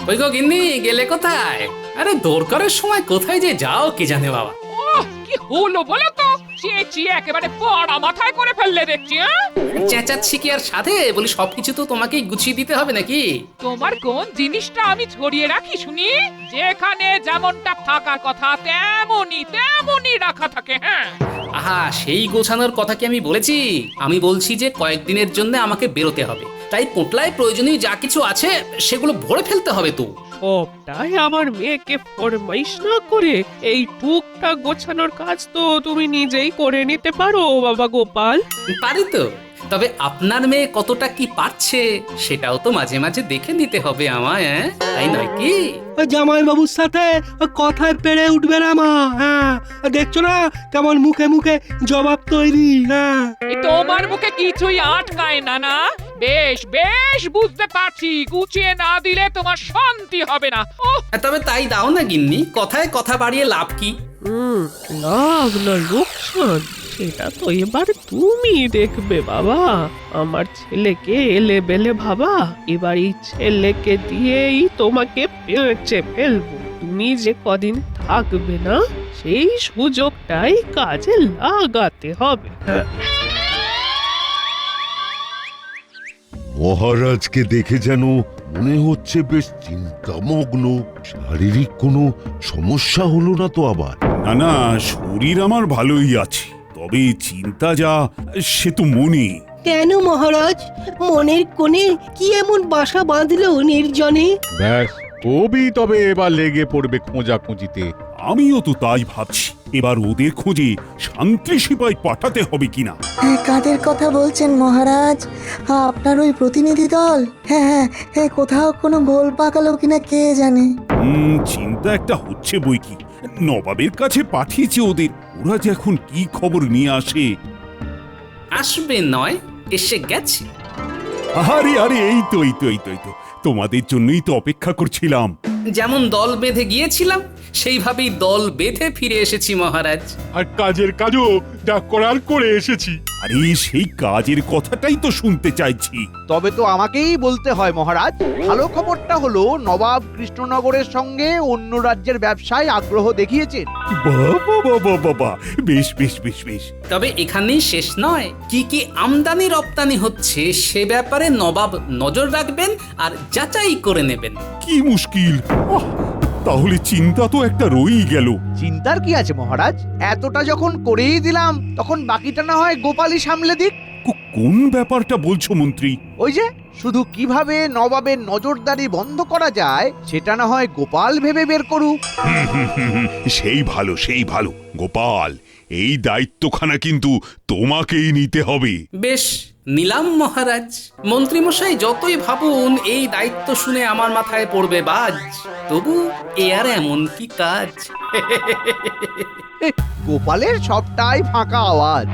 ওই গো গিন্নি, গেলে কোথায়? আরে দরকারের সময় কোথায় যে যাও কে জানে বাবা। ওহ, কি হলো বলো তো? চেঁচিয়ে একেবারে পড়া মাথায় করে ফেললে দেখছি। চেঁচাচ্ছি কি আর সাথে বলি, সবকিছু তো তোমাকেই গুছিয়ে দিতে হবে নাকি? তোমার কোন জিনিসটা আমি ছড়িয়ে রাখি শুনি? যেখানে যেমনটা থাকার কথা তেমনই তেমনই রাখা থাকে। হ্যাঁ, আহা, সেই গোছানোর কথা কি আমি বলেছি? আমি বলছি যে কয়েকদিনের জন্য আমাকে বেরোতে হবে, তাই পোটলায় প্রয়োজনীয় যা কিছু আছে সেগুলো ভরে ফেলতে হবে তো। সবটাই আমার মেয়েকে ফরমাইশ না করে এই টুকটাক গোছানোর কাজ তো তুমি নিজেই করে নিতে পারো বাবা গোপাল। পারি তো, তবে আপনার মেয়ে কতটা কি পারছে সেটাও তো মাঝে মাঝে দেখে নিতে হবে আমায়, তাই নয় কি? জামাই বাবুর সাথে কথায় পেরে উঠবে না মা। হ্যাঁ, দেখছো না কেমন মুখে মুখে জবাব তৈরি। হ্যাঁ, এই তোমার মুখে কিছুই আটকায় না না? বেশ বেশ বুঝতে পারছি, গুছিয়ে না দিলে তোমার শান্তি হবে না। ওহ, তবে তাই দাও না গিন্নি, কথায় কথা বাড়িয়ে লাভ কি? লাভ না লোকসান সেটা তো এবার তুমি দেখবে বাবা। আমার ছেলেকে এলে বেলে ভাবা, এবার এই ছেলেকে দিয়েই তোমাকে পেঁচে ফেলবো। তুমি যে কদিন থাকবে না সেই সুযোগটাই কাজে লাগাতে হবে। মহারাজকে দেখে যেন মনে হচ্ছে বেশ চিন্তামগ্ন। শারীরিক কোনো সমস্যা হলো না তো আবার? না না, শরীর আমার ভালোই আছে, তবে চিন্তা যা সে তো মনে। কেন মহারাজ, মনের কোণে কি এমন বাসা বাঁধলো নির্জনে? ব্যাস, কবি তবে এবার লেগে পড়বে খোঁজাখুঁজিতে। আমিও তো তাই ভাবছি, এবার ওদের খোঁজে শান্তি সিপাই পাঠাতে হবে কিনা। কাদের কথা বলছেন মহারাজ? আপনার ওই প্রতিনিধি দল? হ্যাঁ হ্যাঁ হ্যাঁ, কোথাও কোনো গোল পাকালো কিনা কে জানে। চিন্তা একটা হচ্ছে বই কি। নবাবের কাছে পাঠিয়েছে ওদের, ওরা যে এখন কি খবর নিয়ে আসে। আসবে নয়, এসে গেছে। আরে আরে, এই তো তোমাদের জন্যই তো অপেক্ষা করছিলাম। যেমন দল বেঁধে গিয়েছিলাম সেইভাবেই দল বেঁধে ফিরে এসেছি মহারাজ। আর কাজের কাজও যা করার করে এসেছি। আরে সেই কাজের কথাটাই তো শুনতে চাইছি। তবে তো আমাকেই বলতে হয় মহারাজ, ভালো খবরটা হলো নবাব কৃষ্ণনগরের সঙ্গে অন্য রাজ্যের ব্যবসায় আগ্রহ দেখিয়েছেন। বাবা, বেশ বেশ বেশ বেশ। তবে এখানেই শেষ নয়, কি কি আমদানি রপ্তানি হচ্ছে সে ব্যাপারে নবাব নজর রাখবেন আর যাচাই করে নেবেন। কি মুশকিল! তাহলে চিন্তা তো একটা রয়েই গেল। চিন্তার কি আছে মহারাজ, এতটা যখন করেই দিলাম তখন বাকিটা না হয় গোপালই সামলে দিক। কোন ব্যাপারটা বলছো মন্ত্রী? ওই যে শুধু কিভাবে নবাবের নজরদারি বন্ধ করা যায় সেটা না হয় গোপাল ভেবে বের করুক। সেই ভালো গোপাল, এই দায়িত্বখানা কিন্তু তোমাকেই নিতে হবে। বেশ, নিলাম মহারাজ। মন্ত্রীমশাই যতই ভাবুন এই দায়িত্ব শুনে আমার মাথায় পড়বে বাজ, তবু এ আর এমন কি কাজ। গোপালের সবটাই ফাঁকা আওয়াজ।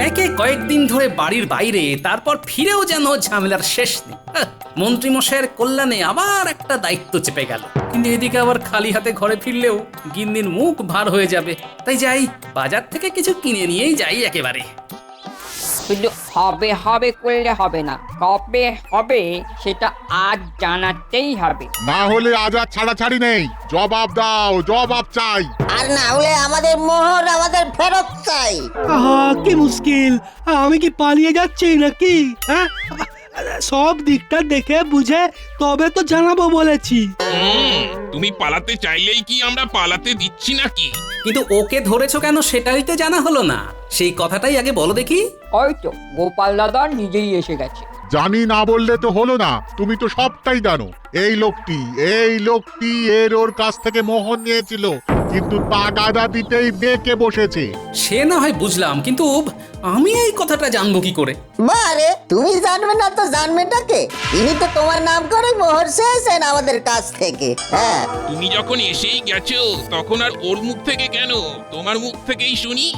একে কয়েকদিন ধরে বাড়ির বাইরে, তারপর ফিরেও যেন ঝামেলার শেষ নেই। মন্ত্রীমশাইয়ের কল্যাণে আবার একটা দায়িত্ব চেপে গেল, কিন্তু এদিকে আবার খালি হাতে ঘরে ফিরলেও গিন্নির মুখ ভার হয়ে যাবে। তাই যাই, বাজার থেকে কিছু কিনে নিয়েই যাই একেবারে। শুধু হবে হবে করলে হবে না, কবে হবে সেটা আজ জানাতেই হবে। না হলে আজ আর ছাড়াছাড়ি নেই, জবাব দাও, জবাব চাই। আর না হলে আমাদের মোহর আমাদের ফেরত চাই। আহা, কি মুশকিল! আমি কি পালিয়ে যাচ্ছি নাকি? হ্যাঁ, সব দিকটা দেখে বুঝে তবে তো জানাবো বলেছি। তুমি পালাতে চাইলেই কি আমরা পালাতে দিচ্ছি নাকি? কিন্তু ওকে ধরেছো কেন সেটাই তো জানা হলো না, সেই কথাটাই আগে বলো দেখি। ওই তো গোপাল দাদা নিজেই এসে গেছে। জানি না বললে তো হলো না, তুমি তো সবটাই জানো। এই লোকটি ওর কাছ থেকে মোহর নিয়েছিল, কিন্তু টাকাটা দিতেই বেঁকে বসেছে। সে না হয় বুঝলাম, কিন্তু আমি এই কথাটা জানবো কি করে? বারে, তুমি জানবে না তো জানবেটাকে? ইনি তো তোমার নাম করে মোহর চেয়েছেন আমাদের কাছ থেকে। হ্যাঁ, তুমি যখন এসেই গেছো তখন আর ওর মুখ থেকে কেন, তোমার মুখ থেকেই শুনি।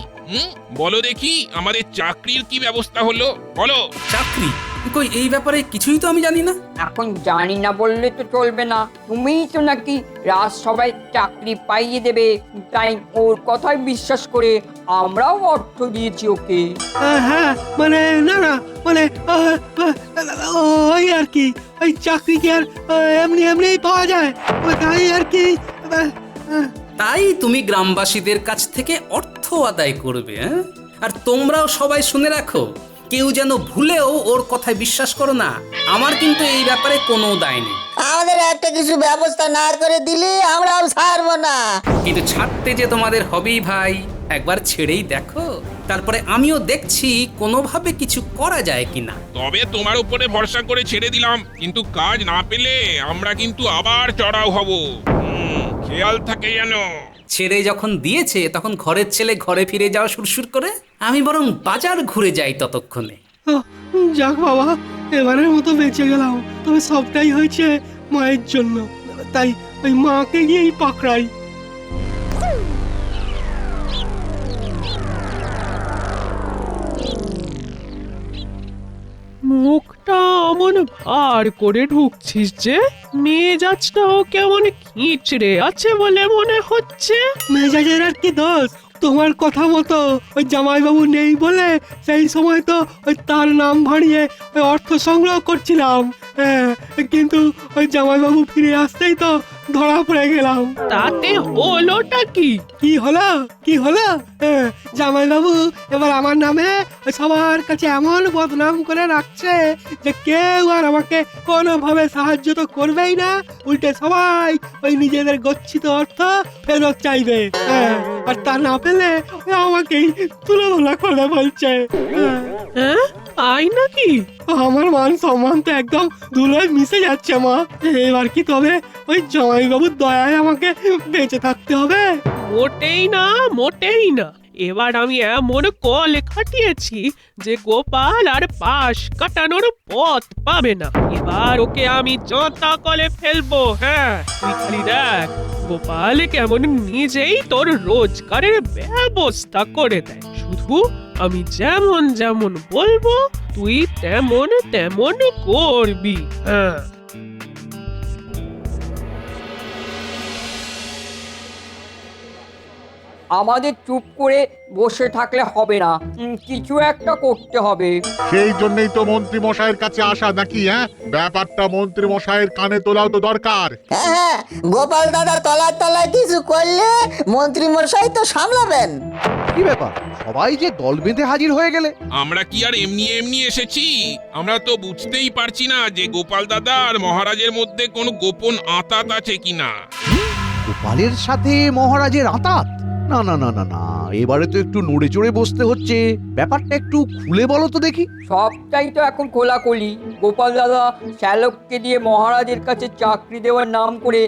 বলো দেখি, আমাদের চাকরির কি ব্যবস্থা হলো বলো। চাকরি? কই, এই ব্যাপারে কিছুই তো আমি জানি না। এখন জানি না বললে তো চলবে না, তুমিই তো নাকি রাজসভায় চাকরি পাইয়ে দেবে, তাই ওর কথায় বিশ্বাস করে আমরাও অর্থ দিয়েছি ওকে। হ্যাঁ, মানে না মানে ওই আর কি, ওই চাকরি কি আর এমনি এমনিই পাওয়া যায়? তাই আর কি। আহ, আহ, তাই তুমি গ্রামবাসীদের কাছ থেকে অর্থ আদায় করবে, হ্যাঁ? আর তোমরাও সবাই শুনে রাখো, কেউ যেন ভুলেও ওর কথায় বিশ্বাস করো না। আমার কিন্তু এই ব্যাপারে কোনো দায় নেই। আমাদের একটা কিছু ব্যবস্থা না করে দিলে আমরাও ছাড়বো না। কিন্তু ছাড়তে যে তোমাদের হবেই ভাই, একবার ছেড়েই দেখো, তারপরে আমিও দেখছি কোনোভাবে কিছু করা যায় কিনা। তবে তোমার উপরে ভরসা করে ছেড়ে দিলাম, কিন্তু কাজ না পেলে আমরা কিন্তু আবার চড়াও হব। খেয়াল থাকে যেন। ছেড়ে যখন দিয়েছে তখন ঘরের ছেলে ঘরে ফিরে যাওয়া সুরসুর করে, আমি বরং বাজার ঘুরে যাই ততক্ষণে। যাক বাবা, এবারের মতো বেঁচে গেলাম। তবে সবটাই হয়েছে মায়ের জন্য, তাই ওই মাকে গিয়েই পাকড়াই। মুখটা অমন ভার করে ঢুকছিস যে, মেজাজটাও কেমন খিঁচড়ে আছে বলে মনে হচ্ছে। মেজাজের আর কি দোষ? তোমার কথা মতো ওই জামাইবাবু নেই বলে সেই সময় তো ওই তার নাম ভাড়িয়ে ওই অর্থ সংগ্রহ করছিলাম। হ্যাঁ, কিন্তু ওই জামাইবাবু ফিরে আসতেই তো ধরা পড়ে গেলাম। তাতে হলোটা কি? কি হলো? কি হলো? হ্যাঁ, জামাইবাবু এবার আমার নামে ওই সবার কাছে এমন বদনাম করে রাখছে যে কেউ আর আমাকে কোনোভাবে সাহায্য তো করবেই না, উল্টে সবাই ওই নিজেদের গচ্ছিত অর্থ ফেরত চাইবে। হ্যাঁ, আর তা না পেলে আমাকেই তুলনা করে বলছে। হ্যাঁ, তাই নাকি? আমার মান সম্মান তো একদম ধুলোয় মিশে যাচ্ছে মা। এবার কি তবে ওই জামাইবাবুর দয়ায় আমাকে বেঁচে থাকতে হবে? মোটেই না, মোটেই না। এবার আমি এমন কলে খাটিয়েছি যে গোপাল আর পাশ কাটানোর পথ পাবে না। এবার ওকে আমি জোতা কলে ফেলবো। হ্যাঁ, তুই খালি দেখ গোপাল কেমন নিজেই তোর রোজগারের ব্যবস্থা করে দেয়। শুধু আমি যেমন যেমন বলবো তুই তেমন তেমন করবি। হ্যাঁ, আমাদের চুপ করে বসে থাকলে হবে না, কিছু একটা করতে হবে। সেই জন্যই তো মন্ত্রী মশাইয়ের কাছে আসা নাকি? হ্যাঁ, ব্যাপারটা মন্ত্রী মশাইয়ের কানে তোলাও তো দরকার। হ্যাঁ, গোপাল দাদা তলায় তলায় কিছু করলে মন্ত্রী মশাই তো সামলাবেন। কি ব্যাপার, সবাই যে দল বেঁধে হাজির হয়ে গেলে? আমরা কি আর এমনি এমনি এসেছি? আমরা তো বুঝতেই পারছি না যে গোপাল দাদা আর মহারাজের মধ্যে কোনো গোপন আঁতাত আছে কিনা। গোপালের সাথে মহারাজের আঁতাত? না না না না না, এবারে তো একটু নড়ে চড়ে বসতে হচ্ছে। ব্যাপারটা একটু খুলে বলো তো দেখি। সবটাই তো এখন খোলাখুলি। গোপাল দাদা শ্যালককে দিয়ে মহারাজের কাছে চাকরি দেওয়ার নাম করে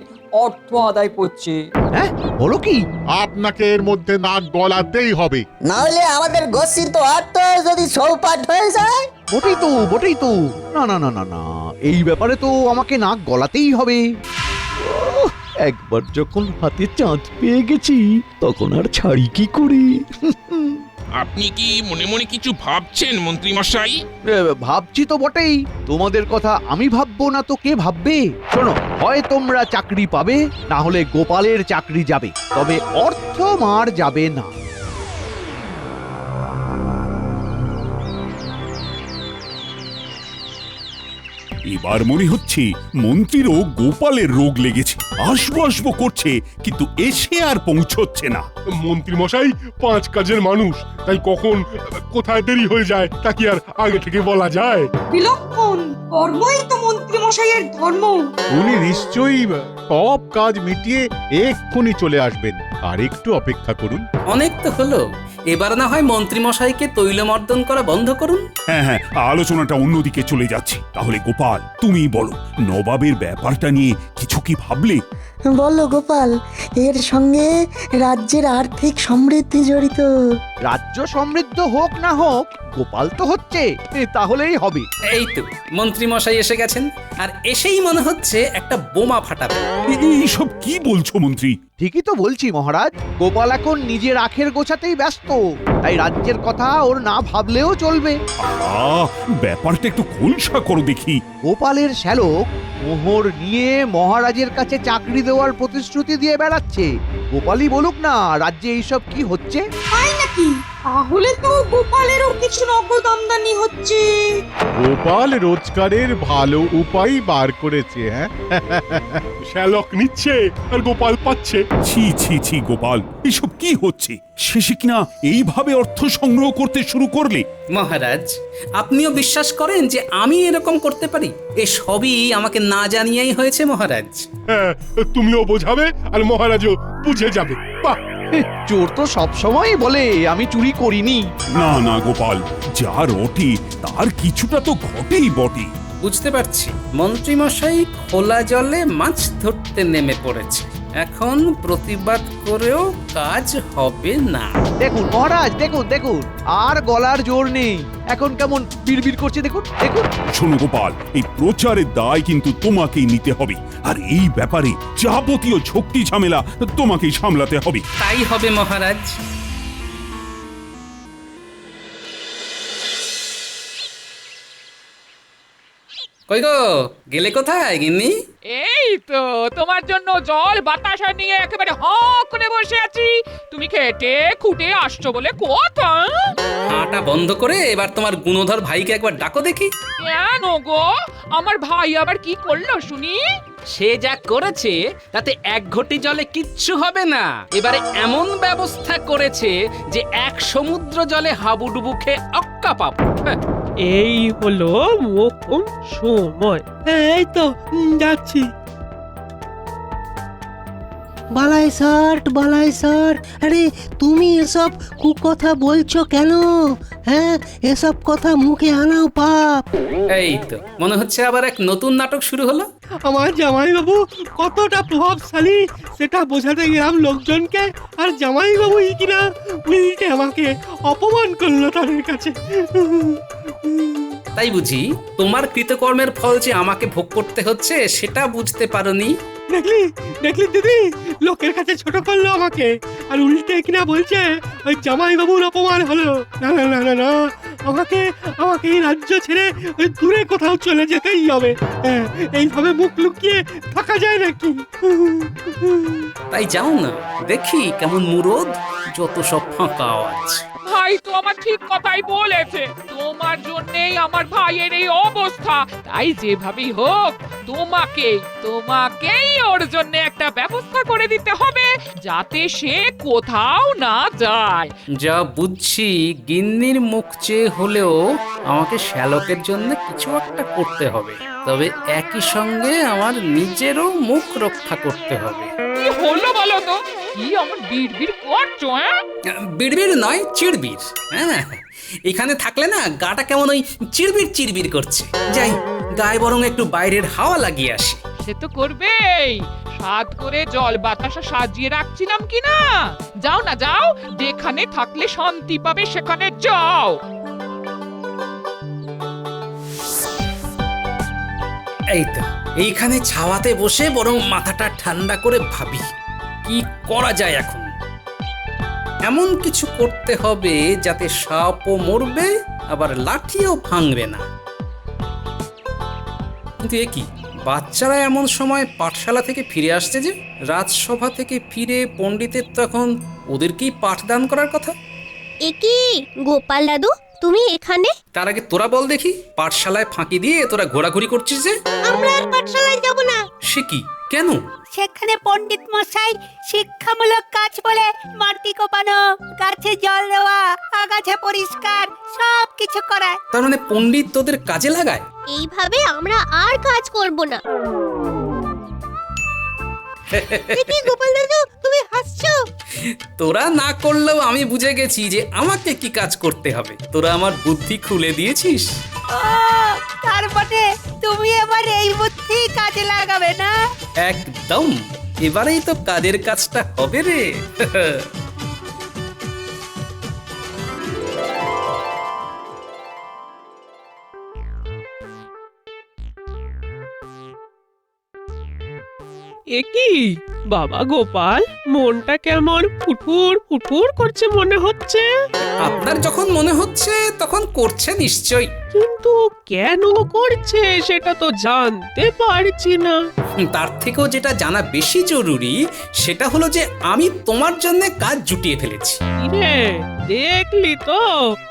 অর্থ আদায় করছে। হ্যাঁ, বলো কি? আপনাকে এর মধ্যে নাক গলাতেই হবে। না হলে আমাদের গচ্ছিত অর্থ যদি চৌপাট হয়ে যায়। বটেই তো, বটেই তো। না না না না না, এই ব্যাপারে তো আমাকে নাক গলাতেই হবে। একবার যখন হাতে চাঁদ পেয়ে গেছি তখন আর ছাড়ি কি করে? আপনি কি মনে মনে কিছু ভাবছেন মন্ত্রী মশাই? ভাবছি তো বটেই। তোমাদের কথা আমি ভাববো না তো কে ভাববে? শোনো, হয় তোমরা চাকরি পাবে, না হলে গোপালের চাকরি যাবে, তবে অর্থ মার যাবে না। এবার মনে হচ্ছে মন্ত্রীরও গোপালের রোগ লেগেছে। আসবো আসবো করছে, কিন্তু এসে আর পৌঁছচ্ছে না। মন্ত্রী মশাই 5 কাজের মানুষ, তাই কখন কোথায় দেরি হয়ে যায় তা কি আর আগে থেকে বলা যায়? বিলক্ষণ কর্মই তো মন্ত্রী মশাইয়ের ধর্ম। উনি নিশ্চয়ই সব কাজ মিটিয়ে এক্ষুনি চলে আসবেন। আর একটু অপেক্ষা করুন। অনেক তো হলো, এবার না হয় মন্ত্রী মশাইকে তৈলমর্দন করা বন্ধ করুন। হ্যাঁ হ্যাঁ, আলোচনাটা অন্যদিকে চলে যাচ্ছে। তাহলে গোপাল, তুমি বলো, নবাবের ব্যাপারটা নিয়ে কিছু কি ভাবলে? বলো গোপাল, এর সঙ্গে রাজ্যের আর্থিক সমৃদ্ধি জড়িত। রাজ্য সমৃদ্ধ হোক না হোক, গোপাল তো হচ্ছে, তাহলেই হবে। এই তো মন্ত্রী মশাই এসে গেছেন, আর এসেই মনে হচ্ছে একটা বোমা ফাটাবে। এইসব কি বলছো মন্ত্রী? ঠিকই তো বলছি মহারাজ। গোপাল এখন নিজের আখের গোছাতেই ব্যস্ত, তাই রাজ্যের কথা ওর না ভাবলেও চলবে। ব্যাপারটা একটু খোলসা করো দেখি। গোপালের শ্যালক মোহর নিয়ে মহারাজের কাছে চাকরি দেওয়ার প্রতিশ্রুতি দিয়ে বেড়াচ্ছে। গোপালই বলুক না রাজ্যে এইসব কি হচ্ছে। তাই নাকি? তাহলে তো গোপালেরও কিছু নগদ আমদানি হচ্ছে। গোপাল রোজগারের ভালো উপায় বার করেছে, হ্যাঁ। শ্যালক নিচ্ছে আর গোপাল পাচ্ছে। ছি ছি ছি গোপাল, এসব কি হচ্ছে? শেষে কিনা এইভাবে অর্থ সংগ্রহ করতে শুরু করলে? মহারাজ, আপনিও বিশ্বাস করেন যে আমি এরকম করতে পারি? এ সবই আমাকে না জানিয়েই হয়েছে মহারাজ। হ্যাঁ, তুমিও বোঝাবে আর মহারাজও বুঝে যাবে। বাহ, চোর তো সব সময় বলে আমি চুরি করিনি। না না গোপাল, যা রটে তার কিছুটা তো ঘটেই বটে। বুঝতে পারছি মন্ত্রীমশাই খোলা জলে মাছ ধরতে নেমে পড়েছে। এখন প্রতিবাদ করেও কাজ হবে না। দেখুন মহারাজ, দেখুন দেখুন, আর গলার জোর নেই। এখন কেমন বিড়বিড় করছে দেখুন দেখুন। শোনো গোপাল, এই প্রচারের দায় কিন্তু তোমাকেই নিতে হবে, আর এই ব্যাপারে যাবতীয় ঝক্কি ঝামেলা তোমাকেই সামলাতে হবে। তাই হবে মহারাজ। কই গো, গেলে কোথায় গিন্নি? এই তো তোমার জন্য জল বাতাসা নিয়ে একেবারে হ করে বসে আছি। তুমি খেটে খুঁটে আসছো বলে কথা। হাঁটা বন্ধ করে এবার তোমার গুণধর ভাইকে একবার ডাকো দেখি। কেন গো, আমার ভাই আবার কি করলো শুনি? সে যা করেছে তাতে এক ঘটি জলে কিচ্ছু হবে না। এবারে এমন ব্যবস্থা করেছে যে এক সমুদ্র জলে হাবুডুবু খেয়ে অক্কা পাবো। এই হলো মোক্ষম সময়। এই তো যাচ্ছি। বালাই স্যার, আরে তুমি এসব কুকথা বলছো কেন? হ্যাঁ, এসব কথা মুখে আনাও পাপ। এই তো মনে হচ্ছে আবার এক নতুন নাটক শুরু হলো। আমার জামাইবাবু কতটা প্রভাবশালী সেটা বোঝাতে গেলাম লোকজনকে, আর জামাইবাবুই কিনা উল্টে আমাকে অপমান করলো তাদের কাছে। তাই বুঝি তোমার কৃতকর্মের ফল যে আমাকে ভোগ করতে হচ্ছে সেটা বুঝতে পারোনি? দেখলি দিদি, লোকের কাছে ছোট করলো আমাকে, আর উল্টে কিনা বলছে ওই জামাইবাবুর অপমান হলো। না না না না না, আমাকে এই রাজ্য ছেড়ে ওই দূরে কোথাও চলে যেতেই হবে। হ্যাঁ, এইভাবে মুখ লুকিয়ে থাকা যায় নাকি? তাই যাও না, দেখি কেমন মুরদ, যত সব ফাঁকা আওয়াজ। ভাই তো আমার ঠিক কথাই বলেছে। তোমার জন্যই আমার ভাইয়ের এই অবস্থা। তাই যেভাবেই হোক তোমাকেই ওর জন্য একটা ব্যবস্থা করে দিতে হবে, যাতে সে কোথাও না যায়। যা বুঝছি গিন্নির মুখ চেয়ে হলেও আমাকে শ্যালকের জন্য কিছু একটা করতে হবে, তবে একই সঙ্গে আমার নিজেরও মুখ রক্ষা করতে হবে। কি হলো বলো তো? কি আমার বিড়বিড় করছো? বিড়বিড় নয়, চিড়বিড়। হ্যাঁ, এখানে থাকলে না গাটা কেমন ওই চিড়বিড় চিড়বিড় করছে। যাই, গায়ে বরং একটু বাইরের হাওয়া লাগিয়ে আসি। সে তো করবেই। সাত করে জল বাতাসা সাজিয়ে রাখছিলাম কি না? যাও না যাও, যেখানে থাকলে শান্তি পাবে সেখানে যাও। এই তো এইখানে ছাওয়াতে বসে বরং মাথাটা ঠান্ডা করে ভাবি কি করা যায় এখন। এমন কিছু করতে হবে যাতে সাপও মরবে আবার লাঠিও ভাঙবে না। কিন্তু এ কি, বাচ্চারা এমন সময় পাঠশালা থেকে ফিরে আসছে যে? রাজসভা থেকে ফিরে পণ্ডিতের তখন ওদেরকেই পাঠদান করার কথা। এ কি গোপাল দাদু, তুমি এখানে? তার আগে তোরা বল দেখি, পাঠশালায় ফাঁকি দিয়ে তোরা ঘোরাঘুরি করছিস যে? আমরা আর পাঠশালায় যাব না। সে কি, কেন? সেখানে পণ্ডিত মশাই শিক্ষামূলক কাজ বলে মাটি কোপানো, গাছে জল দেওয়া, আগাছা পরিষ্কার সব কিছু করায়। তার মানে পণ্ডিত তোদের কাজে লাগায়? এইভাবে আমরা আর কাজ করব না। কি গোপাল দাদু, তুমি হাসছো? তোরা না করলেও আমি বুঝে গেছি যে আমাকে কি কাজ করতে হবে। তোরা আমার বুদ্ধি খুলে দিয়েছিস। তার মানে তুমি এবার এই বুদ্ধি কাজে লাগাবে না? একদম, এবারেই তো কাজের কাজটা হবে রে। এ কি বাবা গোপাল, মনটা কেমন ফুটফুর ফুটফুর করছে মনে হচ্ছে? আপনার যখন মনে হচ্ছে তখন করছে নিশ্চয়ই। কিন্তু কেন করছে সেটা তো জানতে পারছি না। তার থেকেও যেটা জানা বেশি জরুরি সেটা হলো যে আমি তোমার জন্য কাজ জুটিয়ে ফেলেছি। রে, দেখলি তো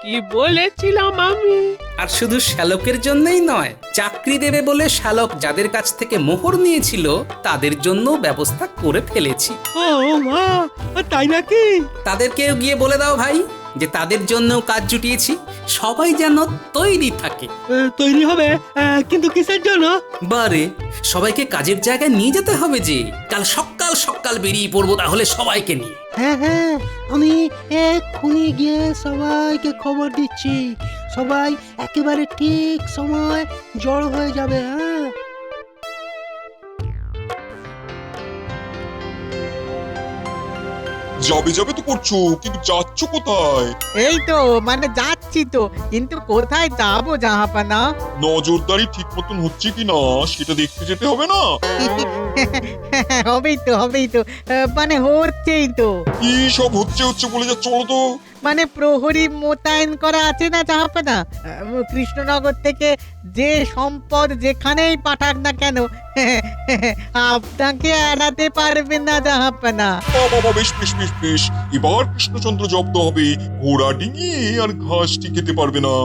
কি বলেছিলাম আমি। আর শুধু শ্যালকের জন্যই নয়, চাকরি দেবে বলে শ্যালক যাদের কাছ থেকে মোহর নিয়েছিল তাদের জন্য ব্যবস্থা করে ফেলেছি। ও মা, তাই নাকি? তাদেরকেও গিয়ে বলে দাও ভাই যে তাদের জন্যও কাজ জুটিয়েছি, সবাই যেন তৈরি থাকে। তৈরি হবে, কিন্তু কিসের জন্য? বারে সবাইকে কাজের জায়গায় নিয়ে যেতে হবে যে, কাল সকাল সকাল বেরিয়ে পড়বো তাহলে সবাইকে নিয়ে। হ্যাঁ হ্যাঁ, আমি এক্ষুনি গিয়ে সবাইকে খবর দিচ্ছি। সবাই একেবারে ঠিক সময় জড়ো হয়ে যাবে। হ্যাঁ, যাবে যাবে তো করছো, কিন্তু যাচ্ছ কোথায়? এই তো মানে যাচ্ছি তো, কিন্তু কোথায় যাবো জাহাপানা? নজরদারি ঠিক মতন হচ্ছে কিনা সেটা দেখতে যেতে হবে না? হবেই তো মানে হচ্ছেই তো। কি সব হচ্ছে হচ্ছে বলে যা, চলো তো। মানে প্রহরী মোতায়েন করা আছে না জাহাপানা, কৃষ্ণনগর থেকে যে সম্পদ যেখানেই পাঠাক না কেন আপনাকে এড়াতে পারবে না জাহাপানা। বাবা, বেশ বেশ বেশ বেশ, এবার কৃষ্ণচন্দ্র জব্দ হবে, ঘোড়া ডিঙিয়ে আর ঘাসটি খেতে পারবে না।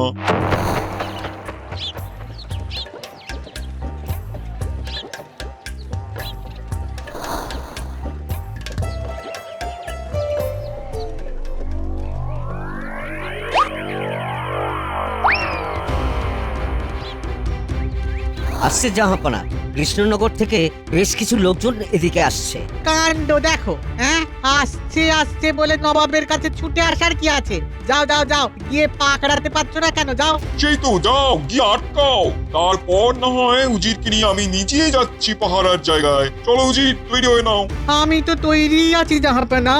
আসছে জাহাপনা, কৃষ্ণনগর থেকে বেশ কিছু লোকজন এদিকে আসছে। কাণ্ড দেখো, হ্যাঁ আসছে আসছে বলে নবাবের কাছে ছুটে আসার কি আছে? যাও যাও যাও, গিয়ে পাকড়াতে পারছো না কেন? যাও। সেই তো, যাও গিয়ে আটকাও, তারপর না হয় উজিরকে নিয়ে আমি নিজে যাচ্ছি পাহারার জায়গায়। চলো উজির, তৈরি হয়ে নাও। আমি তো তৈরি আছি জাহাপনা।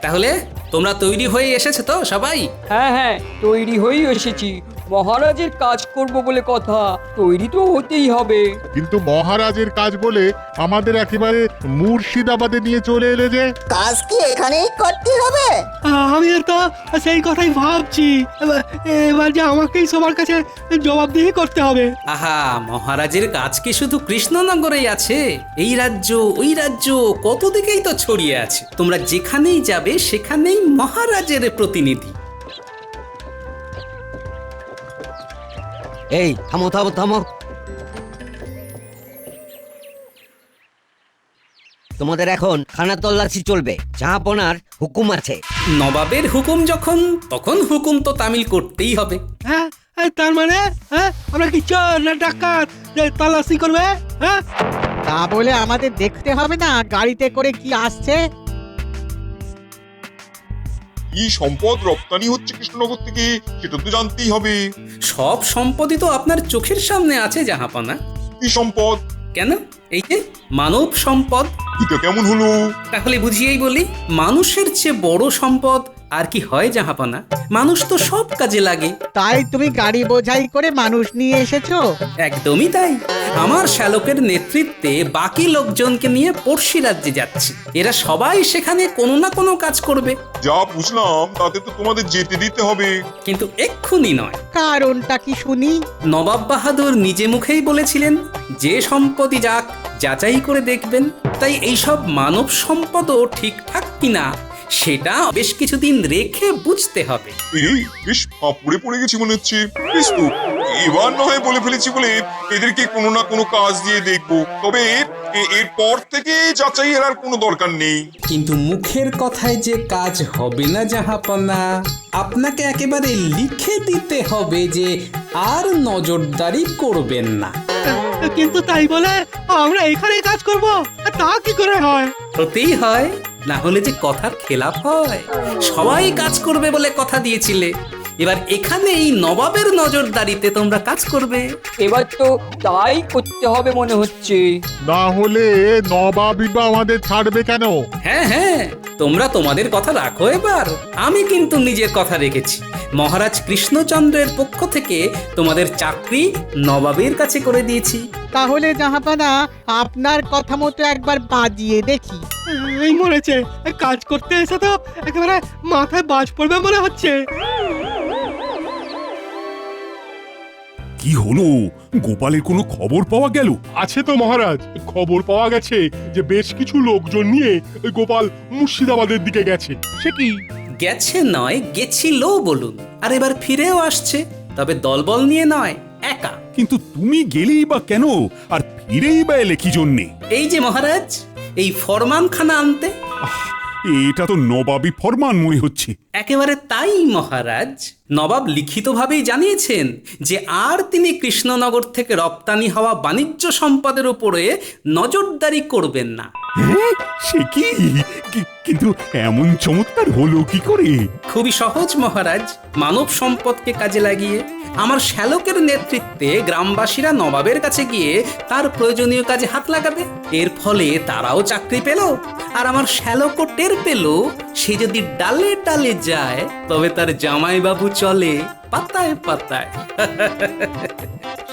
তাহলে তোমরা তৈরি হয়ে এসেছো তো সবাই? হ্যাঁ হ্যাঁ, তৈরি হয়েই এসেছি। মহারাজের কাজ করব বলে কথা, তৈরি তো হতেই হবে। কিন্তু মহারাজের কাজ বলে আমাদের একেবারে মুর্শিদাবাদে নিয়ে চলে এলে যে। কাজ কি এখানেই করতে হবে? আমি তো সেই কথাই ভাবছি। এবার যে আমাকেই সবার কাছে জবাবদিহি করতে হবে। আহা, মহারাজের কাজ কি শুধু কৃষ্ণনগরেই আছে? এই রাজ্য ওই রাজ্য কত দিকেই তো ছড়িয়ে আছে। তোমরা যেখানেই যাবে সেখানেই মহারাজের প্রতিনিধি। এই থামো থামো থামো, তোমাদের এখন খানা তল্লাশি চলবে। জাহাপনার হুকুম আছে। নবাবের হুকুম যখন, তখন হুকুম তো তামিল করতেই হবে। হ্যাঁ, তার মানে আমরা কি চোর না ডাকাত যে তল্লাশি করবে? হ্যাঁ, তা বলে আমাদের দেখতে হবে না গাড়িতে করে কি আসছে? কি সম্পদ রপ্তানি হচ্ছে কৃষ্ণনগর থেকে সেটা তো জানতেই হবে। সব সম্পদই তো আপনার চোখের সামনে আছে জাহাপনা। কি সম্পদ? কেন, এই যে মানব সম্পদ। এটা কেমন হলো? তাহলে বুঝিয়েই বলি, মানুষের চেয়ে বড় সম্পদ আর কি হয় জাহাপনা? মানুষ তো সব কাজে লাগে। তাই তুমি গাড়ি বোঝাই করে মানুষ নিয়ে এসেছো? একদমই তাই। আমার শ্যালকের নেতৃত্বে বাকি লোকজনকে নিয়ে পড়শি রাজ্যে যাচ্ছি। এরা সবাই সেখানে কোনো না কোনো কাজ করবে। যা বুঝলাম তাতে তো তোমাদের যেতে দিতে হবে। কিন্তু এক্ষুনি নয়। কারণটা কি শুনি? নবাব বাহাদুর নিজে মুখেই বলেছিলেন যে সম্পদই যাক যাচাই করে দেখবেন। তাই এইসব মানব সম্পদও ঠিকঠাক কিনা সেটা বেশ কিছুদিন রেখে বুঝতে হবে। এই বেশ ফাঁপড়ে পড়ে গেছি মনে হচ্ছে। বেশ তো, এবার নয় বলে ফেলেছি বলে এদেরকে কোনো না কোনো কাজ দিয়ে দেখবো। তবে এরপর থেকে যাচাইয়ের আর কোনো দরকার নেই। কিন্তু মুখের কথায় যে কাজ হবে না জাহাপনা, আপনাকে একেবারে লিখে দিতে হবে যে আর নজরদারি করবেন না। কিন্তু তাই বলে আমরা এখানে কাজ করব, তা কি করে হয়? হতেই হয়, না হলে যে কথার খেলাপ হয়। সবাই কাজ করবে বলে কথা দিয়েছিলে, এবার এখানেই নবাবের নজরদারিতে তোমরা কাজ করবে। এবার তো তাই করতে হবে মনে হচ্ছে। না হলে নবাবই বা আমাদের ছাড়বে কেন? হ্যাঁ হ্যাঁ, তোমরা তোমাদের কথা রাখো এবার। আমি কিন্তু নিজের কথা রেখেছি। মহারাজ কৃষ্ণচন্দ্রের পক্ষ থেকে তোমাদের চাকরি নবাবের কাছে করে দিয়েছি। তাহলে জাহাপানা আপনার কথা মতো একবার বাজিয়ে দেখি। এই মরেছে, কাজ করতে এসে তো একেবারে মাথায় বাজ পড়বে মনে হচ্ছে। কি হলো? গোপালের কোনো খবর পাওয়া গেল? আছে তো মহারাজ, খবর পাওয়া গেছে যে বেশ কিছু লোকজন নিয়ে ওই গোপাল মুর্শিদাবাদের দিকে গেছে। সে কি? গেছে নয়, গেছিল বলুন। আর এবার ফিরেও আসছে, তবে দলবল নিয়ে নয়, একা। কিন্তু তুমি গেলেই বা কেন, আর ফিরেই বা এলে কি জন্যে? এই যে মহারাজ, এই ফরমানখানা আনতে। এটা তো নবাবী ফরমান মনে হচ্ছে। একেবারে তাই মহারাজ। নবাব লিখিতভাবেই জানিয়েছেন যে আর তিনি কৃষ্ণনগর থেকে রপ্তানি হওয়া বাণিজ্য সম্পদের উপরে নজরদারি করবেন না। হ্যাঁ, সে কি? কিন্তু এমন চমৎকার হলো কি করে? খুবই সহজ মহারাজ। মানব সম্পদকে কাজে লাগিয়ে আমার শ্যালকের নেতৃত্বে গ্রামবাসীরা নবাবের কাছে গিয়ে তার প্রয়োজনীয় কাজে হাত লাগাবে। এর ফলে তারাও চাকরি পেল, আর আমার শ্যালকও টের পেল সে যদি ডালে ডালে যায় তবে তার জামাইবাবু চলে পাতায় পাতায়।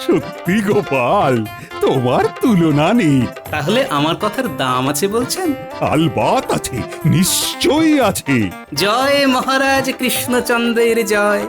সত্যি গোপাল, তোমার তুলনা নেই। তাহলে আমার কথার দাম আছে বলছেন? আলবাত আছে, নিশ্চয়ই আছে। জয় মহারাজ কৃষ্ণচন্দ্রের জয়।